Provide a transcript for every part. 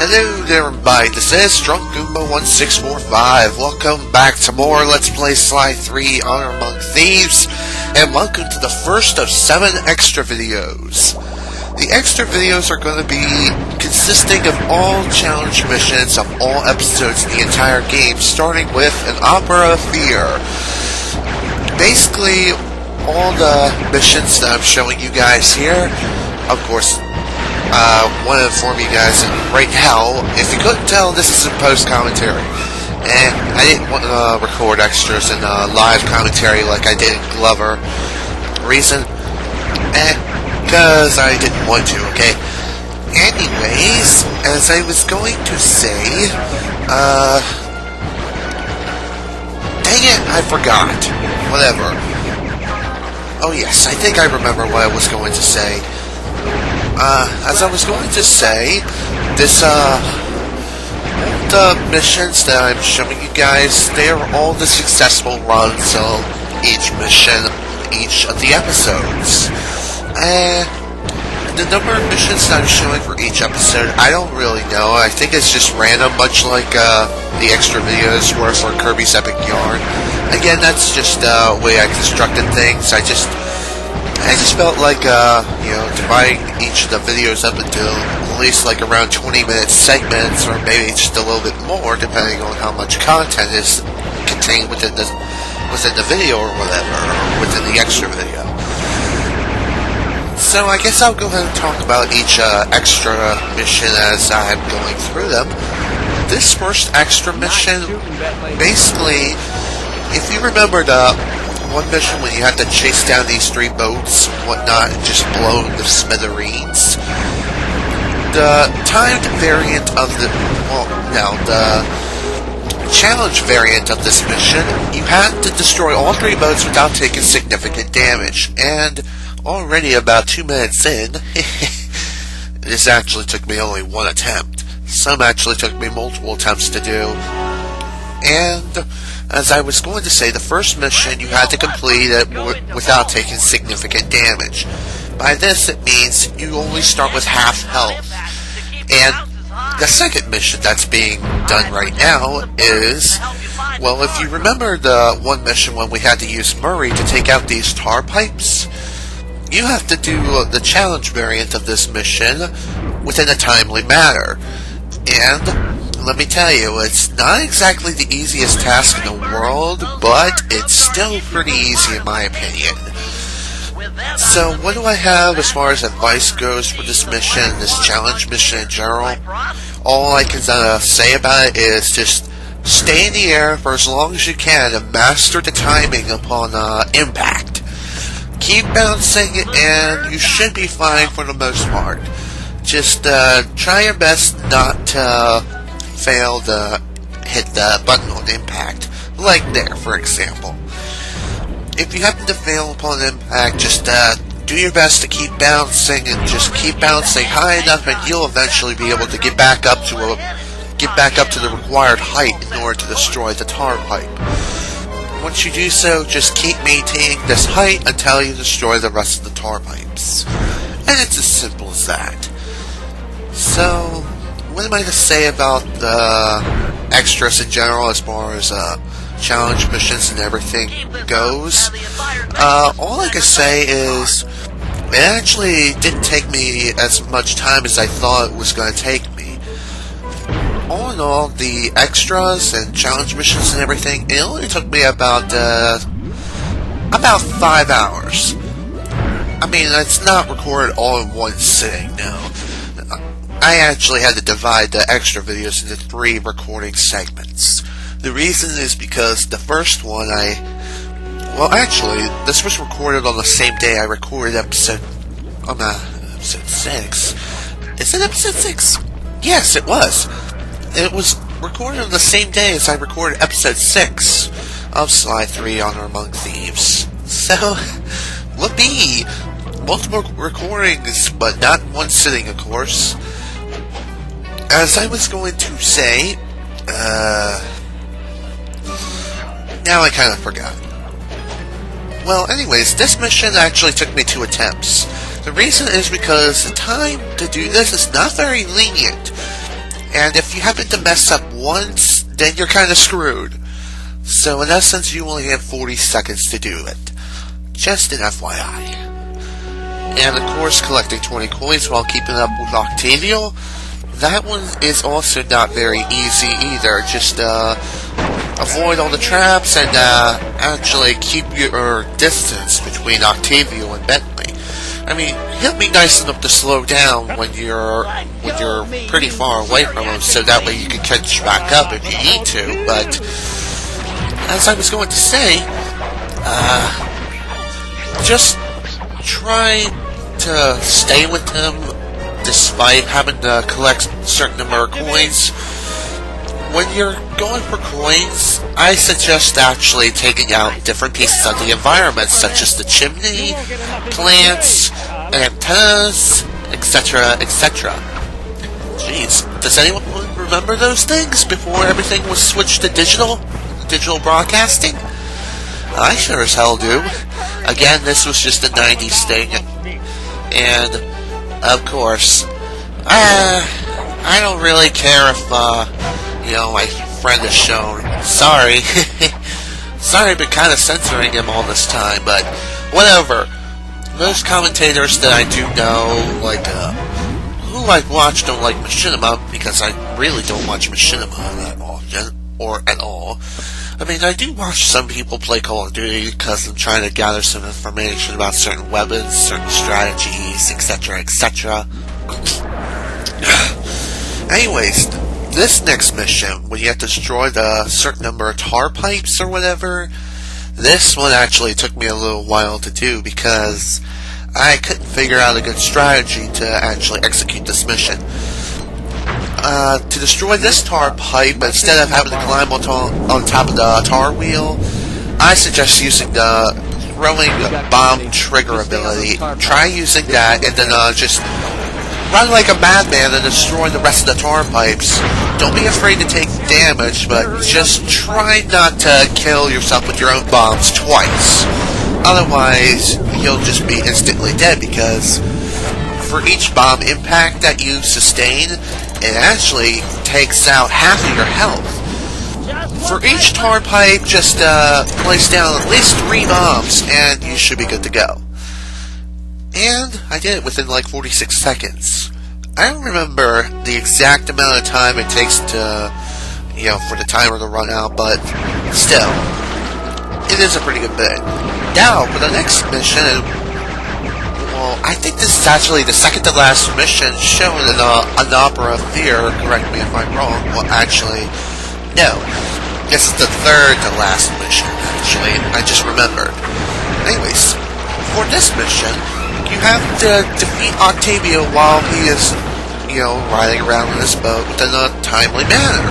Hello there everybody, this is DrunkGoomba1645. Welcome back to more Let's Play Sly 3 Honor Among Thieves, and welcome to the first of 7 extra videos. The extra videos are going to be consisting of all challenge missions of all episodes in the entire game, starting with An Oprah of Fear. Basically, all the missions that I'm showing you guys here, of course, want to inform you guys right now, if you couldn't tell, this is a post-commentary. And I didn't want to record extras and live commentary like I did in Glover. Reason? Because I didn't want to, okay? Anyways, as I was going to say, dang it, I forgot. Whatever. Oh yes, I think I remember what I was going to say. As I was going to say, the missions that I'm showing you guys, they are all the successful runs of each mission, each of the episodes. The number of missions that I'm showing for each episode, I don't really know. I think it's just random, much like the extra videos were for Kirby's Epic Yarn. Again, that's just the way I constructed things. I just felt like, dividing each of the videos up into at least like around 20-minute segments, or maybe just a little bit more, depending on how much content is contained within the video or whatever, or within the extra video. So I guess I'll go ahead and talk about each extra mission as I'm going through them. This first extra mission, basically, if you remember the one mission when you had to chase down these 3 boats and whatnot and just blow the smithereens, the timed variant of the challenge variant of this mission, you had to destroy all 3 boats without taking significant damage. And already about 2 minutes in, this actually took me only 1 attempt. Some actually took me multiple attempts to do. And as I was going to say, the first mission you had to complete it without taking significant damage. By this, it means you only start with half health. And the second mission that's being done right now is, well, if you remember the one mission when we had to use Murray to take out these tar pipes, you have to do the challenge variant of this mission within a timely manner. And let me tell you, it's not exactly the easiest task in the world, but it's still pretty easy in my opinion. So what do I have as far as advice goes for this mission, this challenge mission in general? All I can say about it is just stay in the air for as long as you can and master the timing upon impact. Keep bouncing and you should be fine for the most part. Just try your best not to fail to hit the button on impact, like there, for example. If you happen to fail upon impact, just do your best to keep bouncing and just keep bouncing high enough, and you'll eventually be able to get back up to the required height in order to destroy the tar pipe. Once you do so, just keep maintaining this height until you destroy the rest of the tar pipes. And it's as simple as that. So, what am I to say about the extras in general as far as challenge missions and everything goes? All I can say is it actually didn't take me as much time as I thought it was going to take me. All in all, the extras and challenge missions and everything, it only took me about 5 hours. I mean, it's not recorded all in one sitting, no. I actually had to divide the extra videos into 3 recording segments. The reason is because the first one this was recorded on the same day I recorded episode 6. Is it episode 6? Yes, it was. It was recorded on the same day as I recorded episode 6 of Sly 3 Honor Among Thieves. So, whoopee! Multiple recordings, but not in one sitting, of course. As I was going to say, now I kind of forgot. Well, anyways, this mission actually took me 2 attempts. The reason is because the time to do this is not very lenient. And if you happen to mess up once, then you're kind of screwed. So in essence, you only have 40 seconds to do it. Just an FYI. And of course, collecting 20 coins while keeping up with Octavio, that one is also not very easy either. Just avoid all the traps and actually keep your distance between Octavio and Bentley. I mean, he'll be nice enough to slow down when you're pretty far away from him, so that way you can catch back up if you need to. But as I was going to say, just try to stay with him despite having to collect a certain number of coins. When you're going for coins, I suggest actually taking out different pieces of the environment, such as the chimney, plants, antennas, etc., etc. Jeez, does anyone remember those things before everything was switched to digital broadcasting? I sure as hell do. Again, this was just a 90s thing. And, of course, I don't really care if, my friend is shown. Sorry. Sorry, I've been kind of censoring him all this time, but whatever. Most commentators that I do know, who I've watched, don't like machinima, because I really don't watch machinima that often, or at all. I mean, I do watch some people play Call of Duty because I'm trying to gather some information about certain weapons, certain strategies, etc., etc. Anyways, this next mission, when you have to destroy the certain number of tar pipes or whatever, this one actually took me a little while to do because I couldn't figure out a good strategy to actually execute this mission. To destroy this tar pipe, instead of having to climb on top of the tar wheel, I suggest using the throwing bomb trigger ability. Try using that and then just run like a madman and destroy the rest of the tar pipes. Don't be afraid to take damage, but just try not to kill yourself with your own bombs twice. Otherwise, you'll just be instantly dead, because for each bomb impact that you sustain, it actually takes out half of your health. For each tar pipe, just place down at least 3 bombs, and you should be good to go. And I did it within like 46 seconds. I don't remember the exact amount of time it takes to, for the timer to run out, but still, it is a pretty good bit. Now, for the next mission, I think this is actually the second to last mission shown in An Oprah of Fear. Correct me if I'm wrong. Well, actually, no. This is the third to last mission, actually. I just remembered. Anyways, for this mission, you have to defeat Octavio while he is, riding around in his boat in a timely manner.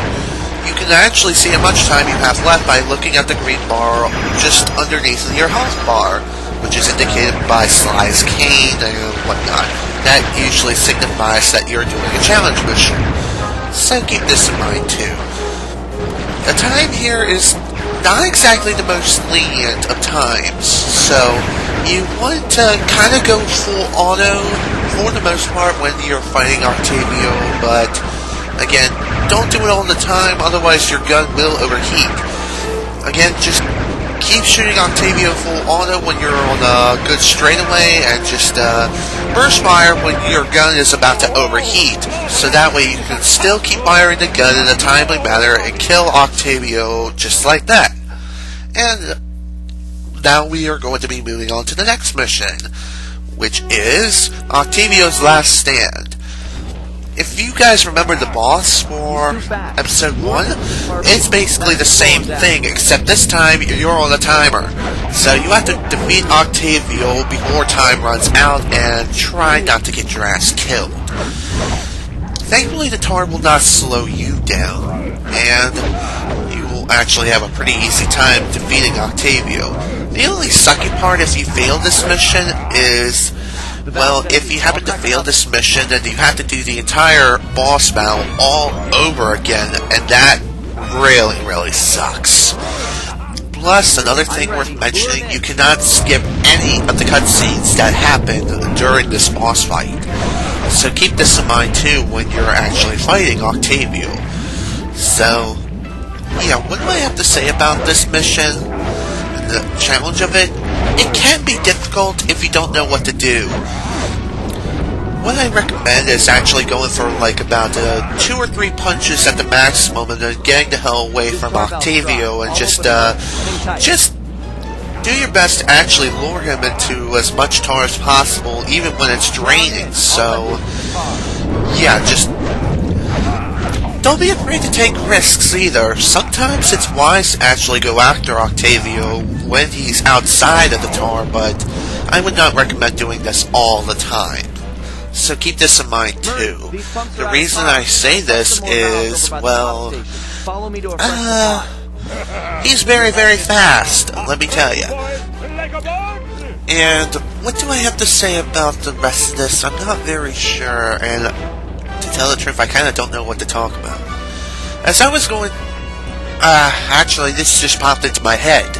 You can actually see how much time you have left by looking at the green bar just underneath your health bar, which is indicated by Sly's cane and whatnot. That usually signifies that you're doing a challenge mission. So keep this in mind too. The time here is not exactly the most lenient of times, so you want to kind of go full auto for the most part when you're fighting Octavio, but again, don't do it all the time, otherwise your gun will overheat. Again, just keep shooting Octavio full auto when you're on a good straightaway, and just burst fire when your gun is about to overheat, so that way you can still keep firing the gun in a timely manner and kill Octavio just like that. And now we are going to be moving on to the next mission, which is Octavio's Last Stand. If you guys remember the boss for episode 1, it's basically the same thing, except this time you're on a timer. So you have to defeat Octavio before time runs out and try not to get your ass killed. Thankfully, the tar will not slow you down, and you will actually have a pretty easy time defeating Octavio. The only sucky part if you fail this mission is, well, if you happen to fail this mission, then you have to do the entire boss battle all over again, and that really, really sucks. Plus, another thing worth mentioning, you cannot skip any of the cutscenes that happen during this boss fight. So keep this in mind too when you're actually fighting Octavio. So, yeah, what do I have to say about this mission? And the challenge of it? It can be difficult if you don't know what to do. What I recommend is actually going for like about 2 or 3 punches at the maximum and then getting the hell away from Octavio and just do your best to actually lure him into as much tar as possible, even when it's draining. So, yeah, just don't be afraid to take risks either. Sometimes it's wise to actually go after Octavio when he's outside of the tar, but I would not recommend doing this all the time. So keep this in mind too. The reason I say this is, well, he's very, very fast, let me tell you. And what do I have to say about the rest of this? I'm not very sure, and to tell the truth, I kind of don't know what to talk about. As I was going, actually, this just popped into my head.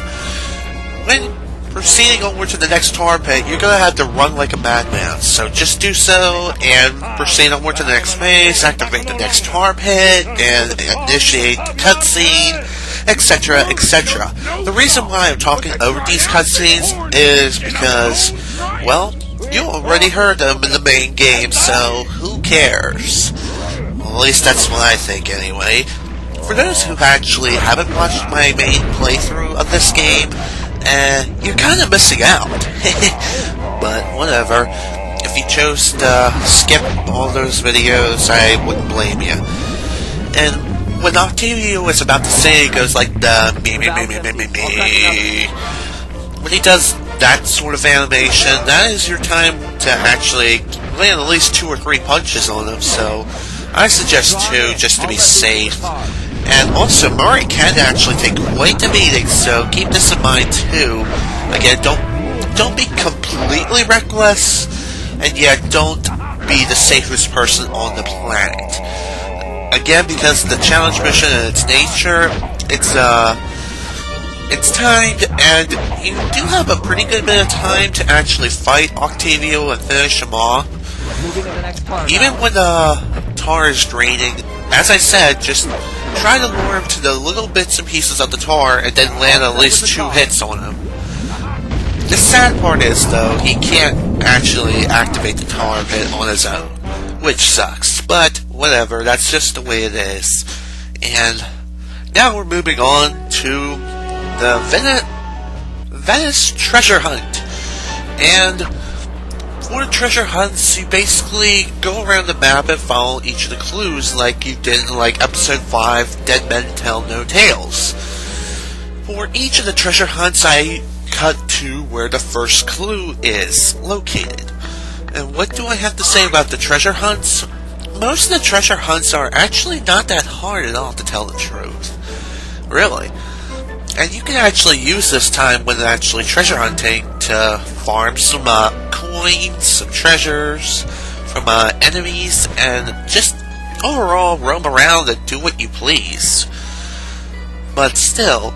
When proceeding onward to the next tar pit, you're gonna have to run like a madman. So just do so, and proceed onward to the next phase, activate the next tar pit, and initiate the cutscene, etc., etc. The reason why I'm talking over these cutscenes is because, well, you already heard them in the main game, so who cares? Well, at least that's what I think anyway. For those who actually haven't watched my main playthrough of this game, you're kind of missing out. But whatever. If you chose to skip all those videos, I wouldn't blame you. And when Octavio is about to say, it goes like the me. When he does that sort of animation, that is your time to actually land at least 2 or 3 punches on him. So I suggest 2 just to be safe. And also, Murray can actually take quite the beating, so keep this in mind too. Again, don't be completely reckless, and yet don't be the safest person on the planet. Again, because the challenge mission and its nature, it's timed, and you do have a pretty good bit of time to actually fight Octavio and finish him off. Even when the tar is draining, as I said, just try to lure him to the little bits and pieces of the tar and then land at least 2 hits on him. The sad part is, though, he can't actually activate the tar pit on his own, which sucks, but whatever, that's just the way it is. And now we're moving on to the Venice treasure hunt. And for treasure hunts, you basically go around the map and follow each of the clues like you did in like episode 5, Dead Men Tell No Tales. For each of the treasure hunts, I cut to where the first clue is located. And what do I have to say about the treasure hunts? Most of the treasure hunts are actually not that hard at all, to tell the truth. Really. And you can actually use this time when actually treasure hunting to farm some coins, some treasures from enemies, and just overall roam around and do what you please. But still,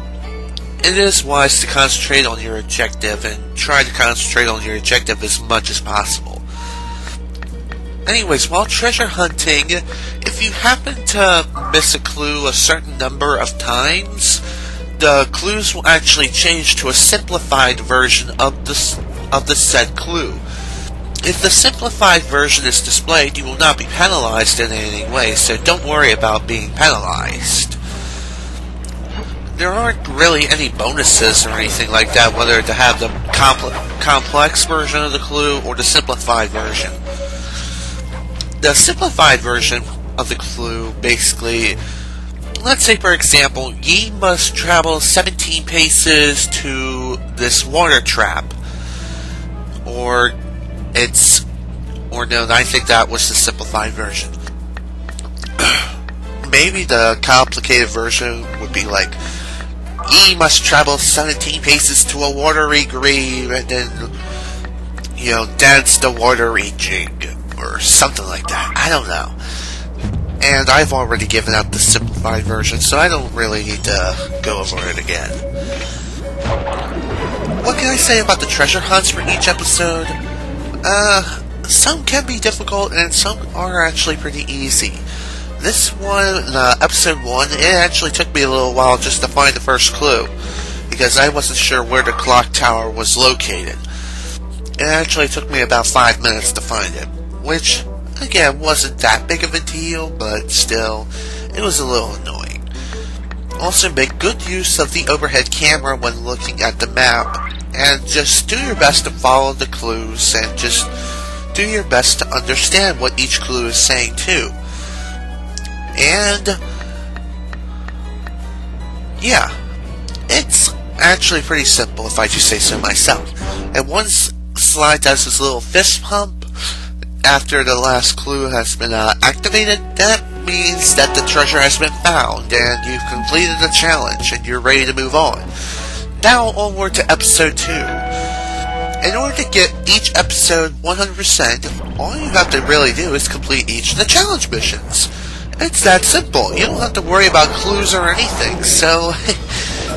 it is wise to concentrate on your objective and try to concentrate on your objective as much as possible. Anyways, while treasure hunting, if you happen to miss a clue a certain number of times, the clues will actually change to a simplified version of the said clue. If the simplified version is displayed, you will not be penalized in any way, so don't worry about being penalized. There aren't really any bonuses or anything like that, whether to have the complex version of the clue or the simplified version. The simplified version of the clue basically, let's say for example, ye must travel 17 paces to this water trap. Or no, I think that was the simplified version. Maybe the complicated version would be like, ye must travel 17 paces to a watery grave and then, dance the watery jig, or something like that. I don't know. And I've already given out the simplified version, so I don't really need to go over it again. What can I say about the treasure hunts for each episode? some can be difficult and some are actually pretty easy. This one, episode 1, it actually took me a little while just to find the first clue, because I wasn't sure where the clock tower was located. It actually took me about 5 minutes to find it, which, again, wasn't that big of a deal, but still, it was a little annoying. Also, make good use of the overhead camera when looking at the map, and just do your best to follow the clues, and just do your best to understand what each clue is saying too. And yeah, it's actually pretty simple if I do say so myself. And once Slide does his little fist pump after the last clue has been activated, that means that the treasure has been found and you've completed the challenge and you're ready to move on. Now onward to episode 2. In order to get each episode 100%, all you have to really do is complete each of the challenge missions. It's that simple. You don't have to worry about clues or anything, so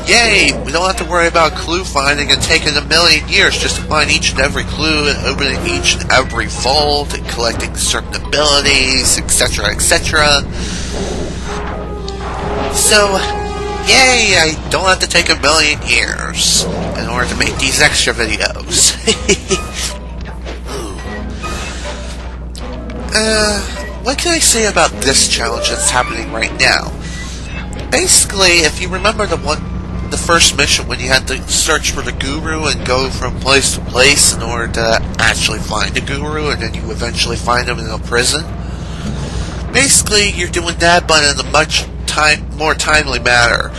yay! We don't have to worry about clue finding and taking a million years just to find each and every clue and opening each and every vault and collecting certain abilities, etc., etc. So, yay! I don't have to take a million years in order to make these extra videos. What can I say about this challenge that's happening right now? Basically, if you remember the first mission when you had to search for the guru and go from place to place in order to actually find the guru, and then you eventually find him in a prison? Basically, you're doing that, but in a much more timely manner.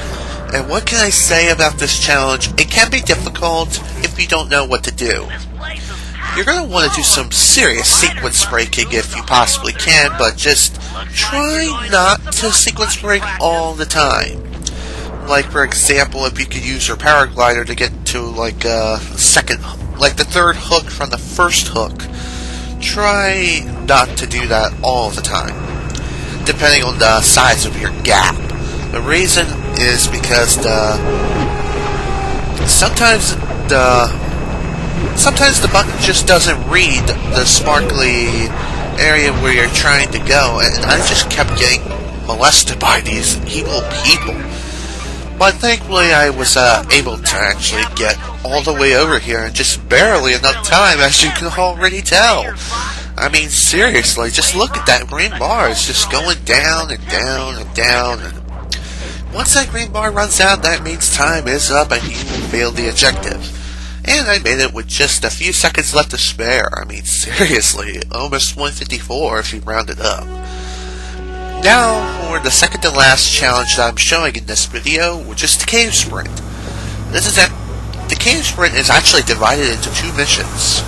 And what can I say about this challenge? It can be difficult if you don't know what to do. You're going to want to do some serious sequence breaking if you possibly can, but just try not to sequence break all the time. Like, for example, if you could use your paraglider to get to, like, the third hook from the first hook, try not to do that all the time, depending on the size of your gap. The reason is because sometimes the button just doesn't read the sparkly area where you're trying to go, and I just kept getting molested by these evil people. But thankfully I was able to actually get all the way over here in just barely enough time, as you can already tell. I mean, seriously, just look at that green bar. It's just going down and down and down, and once that green bar runs out, that means time is up and you will fail the objective. And I made it with just a few seconds left to spare. I mean, seriously, almost 154 if you round it up. Now, for the second to last challenge that I'm showing in this video, which is the cave sprint. The cave sprint is actually divided into 2 missions.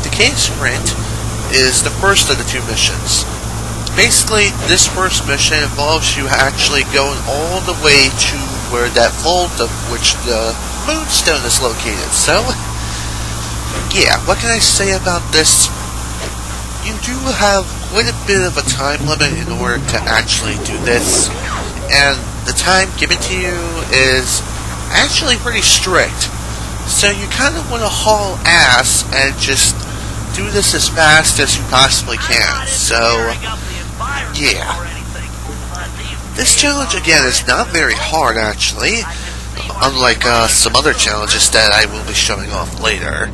The cave sprint is the first of the 2 missions. Basically, this first mission involves you actually going all the way to where that vault of which the moonstone is located. So, yeah, what can I say about this? You do have quite a bit of a time limit in order to actually do this, and the time given to you is actually pretty strict. So you kind of want to haul ass and just do this as fast as you possibly can. So, yeah. This challenge, again, is not very hard, actually, unlike some other challenges that I will be showing off later.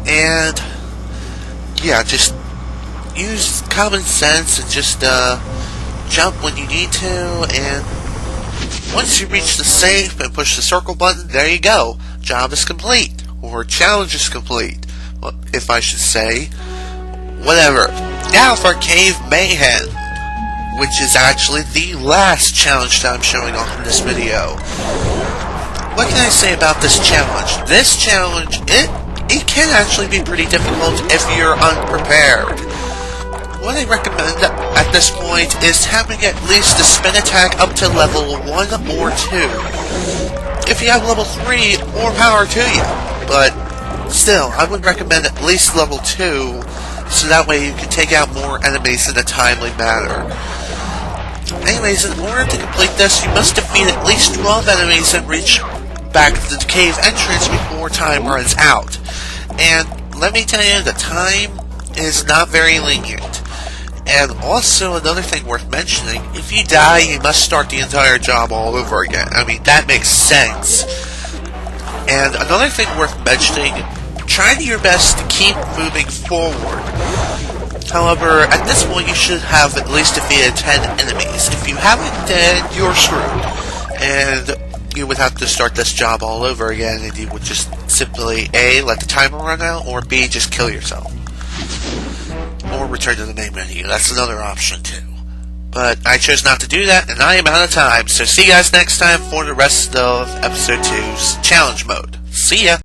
And yeah, just use common sense and just jump when you need to, and once you reach the safe and push the circle button, there you go. Job is complete, or challenge is complete, if I should say. Whatever. Now for Cave Mayhem, which is actually the last challenge that I'm showing off in this video. What can I say about this challenge? This challenge, it can actually be pretty difficult if you're unprepared. What I recommend at this point is having at least a spin attack up to level 1 or 2. If you have level 3, more power to you. But still, I would recommend at least level 2, so that way you can take out more enemies in a timely manner. Anyways, in order to complete this, you must defeat at least 12 enemies and reach back to the cave entrance before time runs out. And let me tell you, the time is not very lenient. And also, another thing worth mentioning, if you die, you must start the entire job all over again. I mean, that makes sense. And another thing worth mentioning, try your best to keep moving forward. However, at this point, you should have at least defeated 10 enemies. If you haven't, then you're screwed. And you would have to start this job all over again, and you would just simply A, let the timer run out, or B, just kill yourself. Or return to the main menu. That's another option too. But I chose not to do that, and I am out of time. So see you guys next time for the rest of Episode 2's Challenge Mode. See ya!